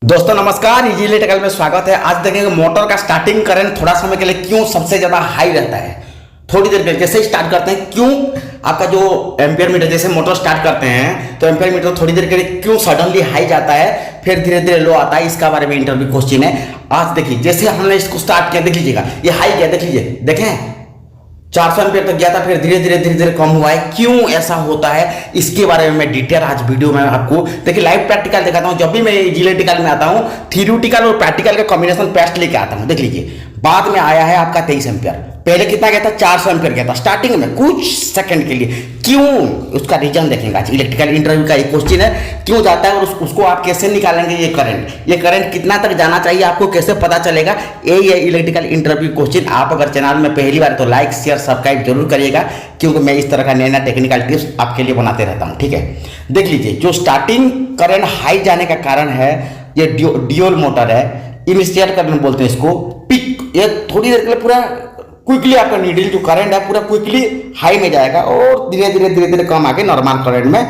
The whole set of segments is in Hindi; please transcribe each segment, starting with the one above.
दोस्तों नमस्कार, इजी इलेक्ट्रिकल में स्वागत है। आज देखेंगे मोटर का स्टार्टिंग करंट थोड़ा समय के लिए क्यों सबसे ज्यादा हाई रहता है। थोड़ी देर के जैसे ही स्टार्ट करते हैं क्यों आपका जो एम्पियर मीटर, जैसे मोटर स्टार्ट करते हैं तो एम्पियर मीटर थोड़ी देर के लिए क्यों सडनली हाई जाता है फिर धीरे धीरे लो आता है, इसका बारे में इंटरव्यू क्वेश्चन है। आज देखिए जैसे हमने इसको स्टार्ट किया, देख लीजिएगा ये हाई गया, देख लीजिए, देखें 400 एम्पियर तक गया था, फिर धीरे धीरे कम हुआ है। क्यों ऐसा होता है इसके बारे में मैं डिटेल आज वीडियो में आपको देखिए लाइव प्रैक्टिकल दिखाता हूं। जब भी मैं इलेक्ट्रिकल में आता हूं थ्योरेटिकल और प्रैक्टिकल का कॉम्बिनेशन पेस्ट लेके आता हूं। देख लीजिए बाद में आया है आपका 23 एम्पियर, पहले कितना गया था 400 एम्पियर गया था स्टार्टिंग में कुछ सेकंड के लिए। क्यों, उसका रीजन देखेंगे आज। इलेक्ट्रिकल इंटरव्यू का एक क्वेश्चन है, क्यों जाता है और उसको आप कैसे निकालेंगे। ये करंट कितना तक जाना चाहिए आपको कैसे पता चलेगा, यही है इलेक्ट्रिकल इंटरव्यू क्वेश्चन। आप अगर चैनल में पहली बार तो लाइक शेयर सब्सक्राइब जरूर करिएगा, क्योंकि मैं इस तरह का नया नया टेक्निकल टिप्स आपके लिए बनाते रहता हूँ। ठीक है, देख लीजिए जो स्टार्टिंग करंट हाई जाने का कारण है, ये ड्यूल मोटर है, इनिशियल करंट बोलते हैं इसको, पिक। ये थोड़ी देर के लिए पूरा क्विकली आपका नीडल जो करंट है पूरा क्विकली हाई में जाएगा और धीरे धीरे कम आके नॉर्मल करंट में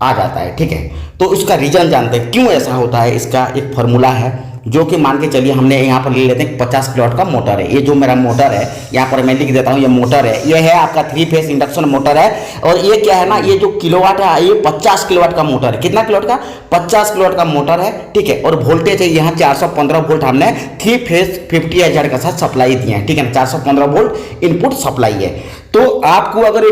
आ जाता है। ठीक है, तो इसका रीजन जानते हैं क्यों ऐसा होता है। इसका एक फॉर्मूला है जो कि मान के चलिए हमने यहाँ पर ले लेते हैं 50 किलोवाट का मोटर है। ये जो मेरा मोटर है यहाँ पर मैं लिख देता हूँ, ये मोटर है, ये है आपका 3 फेस इंडक्शन मोटर है। और ये क्या है ना, ये जो किलोवाट है ये 50 किलोवाट का मोटर है। कितना किलोवाट का, 50 किलोवाट का मोटर है। ठीक है, और वोल्टेज है यहाँ 415 वोल्ट हमने 3 फेस 50 हज़ार का साथ सप्लाई दिए हैं। ठीक है ना, 415 वोल्ट इनपुट सप्लाई है। तो आपको अगर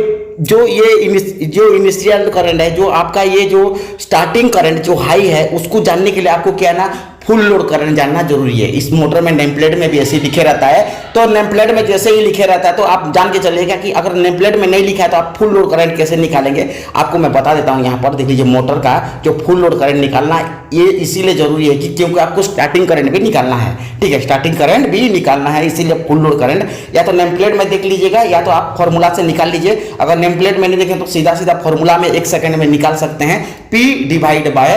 जो इनिशियल करंट है, जो आपका ये जो स्टार्टिंग करंट जो हाई है, उसको जानने के लिए आपको क्या है ना फुल लोड करंट जानना जरूरी है। इस मोटर में नेम प्लेट में भी ऐसे लिखे रहता है, तो नेम प्लेट में जैसे ही लिखे रहता है तो आप जान के चलिएगा कि अगर नेम प्लेट में नहीं लिखा है तो आप फुल लोड करंट कैसे निकालेंगे आपको मैं बता देता हूं। यहाँ पर देख लीजिए मोटर का जो फुल लोड करंट निकालना ये इसीलिए जरूरी है कि क्योंकि आपको स्टार्टिंग करंट भी निकालना है। ठीक है, स्टार्टिंग करंट भी निकालना है, इसीलिए फुल लोड करंट या तो नेम प्लेट में देख लीजिएगा या तो आप फॉर्मूला से निकाल लीजिए। अगर नेम प्लेट में नहीं देखें तो सीधा फॉर्मूला में 1 सेकंड में निकाल सकते हैं, P डिवाइड बाय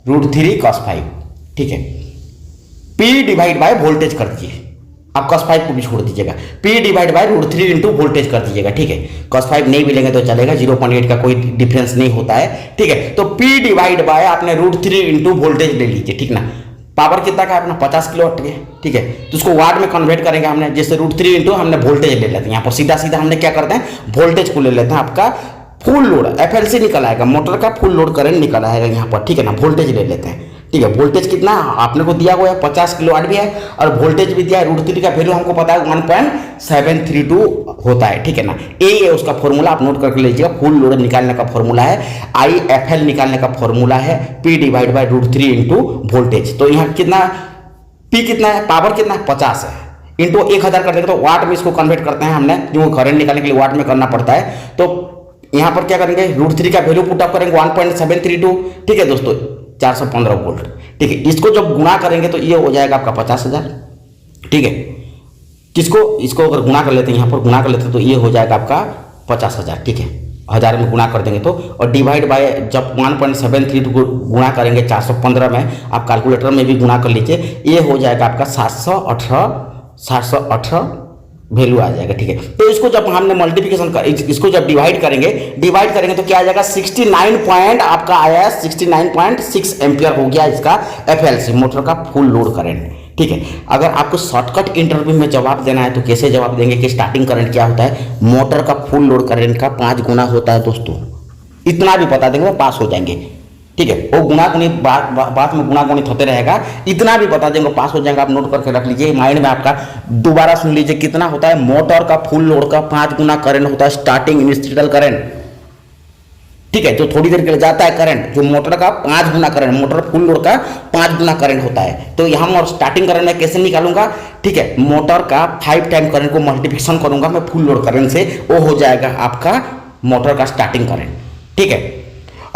√3 cos 5। ठीक है, P डिवाइड बाय वोल्टेज कर दीजिए, आप cos 5 को भी छोड़ दीजिएगा, P divide by √3 into voltage कर दीजिएगा। ठीक है, cos 5 नहीं भी लेंगे तो चलेगा, 0.8 का कोई डिफरेंस नहीं होता है। ठीक है, तो P डिवाइड बाय आपने √3 इंटू वोल्टेज ले लीजिए। ठीक ना, पावर कितना का अपना 50 किलोवाट है। ठीक है, तो उसको वाट में कन्वर्ट करेंगे हमने, जैसे √3 इंटू हमने वोल्टेज ले लेते हैं। यहाँ पर सीधा हमने क्या करते हैं वोल्टेज को ले लेते हैं, आपका फुल लोड FLC निकल आएगा, मोटर का फुल लोड करंट निकल आएगा यहाँ पर। ठीक है ना, वोल्टेज ले लेते हैं। ठीक है, वोल्टेज कितना आपने को दिया हुआ है 50 किलोवाट भी है और वोल्टेज भी दिया है, √3 का वैल्यू हमको पता है 1.732 होता है। ठीक है ना, ये है उसका फॉर्मूला, आप नोट करके लीजिएगा। फुल लोड निकालने का फॉर्मूला है, IFL निकालने का फॉर्मूला है P divide by √3 into voltage. तो यहाँ कितना P कितना है, पावर कितना है 50 है, इंटू 1000 कर देंगे तो वाट में इसको कन्वर्ट करते हैं हमने, जो करंट निकालने के लिए वाट में करना पड़ता है। तो यहाँ पर क्या करेंगे √3 का वैल्यू पुट अप करेंगे 1.732। ठीक है दोस्तों, 415 वोल्ट। ठीक है, इसको जब गुणा करेंगे तो ये हो जाएगा आपका 50,000। ठीक है, इसको अगर गुणा कर लेते हैं, यहाँ पर गुणा कर लेते हैं तो ये हो जाएगा आपका 50,000। ठीक है, 1000 में गुणा कर देंगे तो, और डिवाइड बाय जब 1.732 को गुणा करेंगे 415 में, आप कैलकुलेटर में भी गुणा कर लीजिए, ये हो जाएगा आपका 718 वैल्यू आ जाएगा। ठीक है, तो इसको जब हमने मल्टीप्लिकेशन कर, इसको जब डिवाइड करेंगे तो क्या आ जाएगा 69 पॉइंट आपका आया, 69.6 एम्पियर हो गया इसका FLC मोटर का फुल लोड करंट। ठीक है, अगर आपको शॉर्टकट इंटरव्यू में जवाब देना है तो कैसे जवाब देंगे कि स्टार्टिंग करंट क्या होता है, मोटर का फुल लोड करंट का 5 गुना होता है दोस्तों। इतना भी बता देंगे तो पास हो जाएंगे। ठीक है, वो गुणागुणी बात में गुणागुणित होते रहेगा, इतना भी बता देंगे पास हो जाएगा। आप नोट करके रख लीजिए माइंड में, आपका दोबारा सुन लीजिए कितना होता है मोटर का फुल लोड का 5 गुना करंट होता है स्टार्टिंग इनिशियल करंट। ठीक है, जो थोड़ी देर के लिए जाता है करंट, जो मोटर का 5 गुना करंट, मोटर फुल लोड का 5 गुना करंट होता है। तो यहाँ और स्टार्टिंग करंट में कैसे निकालूंगा, ठीक है, मोटर का 5 टाइम करंट को मल्टीप्लिकेशन करूंगा मैं फुल लोड करंट से, वो हो जाएगा आपका मोटर का स्टार्टिंग करंट। ठीक है,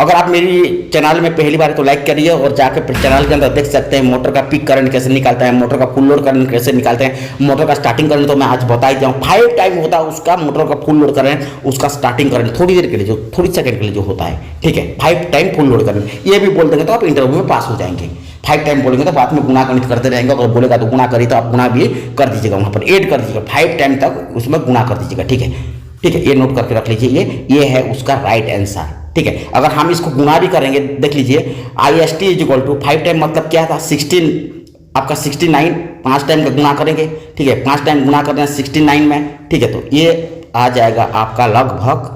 अगर आप मेरी चैनल में पहली बार तो लाइक करिए और जाकर चैनल के अंदर देख सकते हैं मोटर का पीक करंट कैसे निकालता है, मोटर का फुल लोड करंट कैसे निकालते हैं। मोटर का स्टार्टिंग करंट तो मैं आज बता ही दिया हूँ, 5 टाइम होता है उसका मोटर का फुल लोड करंट, उसका स्टार्टिंग करंट थोड़ी देर के लिए, जो थोड़ी सेकंड के लिए जो होता है। ठीक है, 5 टाइम फुल लोड करंट, ये भी बोल देंगे तो आप इंटरव्यू में पास हो जाएंगे। 5 टाइम बोलेंगे तो बाद में गुणा गणित करते रहेंगे, अगर बोलेगा तो गुणा करिए तो आप गुणा भी कर दीजिएगा, वहाँ पर ऐड कर दीजिएगा, 5 टाइम तक उसमें गुणा कर दीजिएगा। ठीक है, ये नोट करके रख लीजिए, ये है उसका राइट आंसर। ठीक है। अगर हम इसको गुना भी करेंगे, देख लीजिए I S T is equal to 5 time मतलब क्या था 16, आपका 69, 5 टाइम का गुना करेंगे, ठीक है, 5 टाइम गुना करना है 69 में, ठीक है। तो ये आ जाएगा आपका लगभग,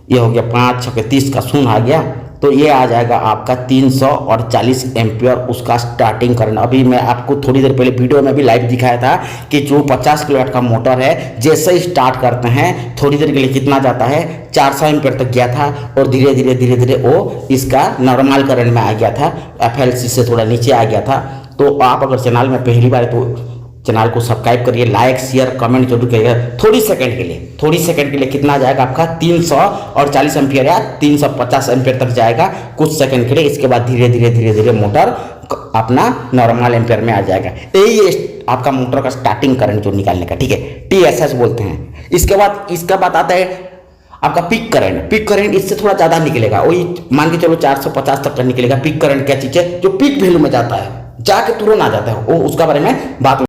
ये हो गया 5 6 30 का शून्य आ गया, तो ये आ जाएगा आपका 340 एम्पियर उसका स्टार्टिंग करंट। अभी मैं आपको थोड़ी देर पहले वीडियो में भी लाइव दिखाया था कि जो 50 किलोवाट का मोटर है जैसे ही स्टार्ट करते हैं थोड़ी देर के लिए कितना जाता है 400 एम्पियर तक गया था, और धीरे धीरे धीरे धीरे वो इसका नॉर्मल करंट में आ गया था, FLC से थोड़ा नीचे आ गया था। तो आप अगर चैनल में पहली बार तो चैनल को सब्सक्राइब करिए, लाइक शेयर कमेंट जरूर करिएगा। थोड़ी सेकंड के लिए कितना जाएगा आपका 340 एम्पियर या 350 एम्पियर तक जाएगा कुछ सेकंड के लिए। इसके बाद धीरे धीरे धीरे धीरे मोटर अपना नॉर्मल एम्पियर में आ जाएगा। यही आपका मोटर का स्टार्टिंग करंट जो निकालने का, ठीक है, TSS बोलते हैं। इसके बाद आता है आपका पीक करंट इससे थोड़ा ज़्यादा निकलेगा, वही मान के चलो 450 तक का निकलेगा। पीक करंट क्या चीज़ है, जो पीक वैल्यू में जाता है, जाके तुरंत आ जाता है, वो उसका बारे में बात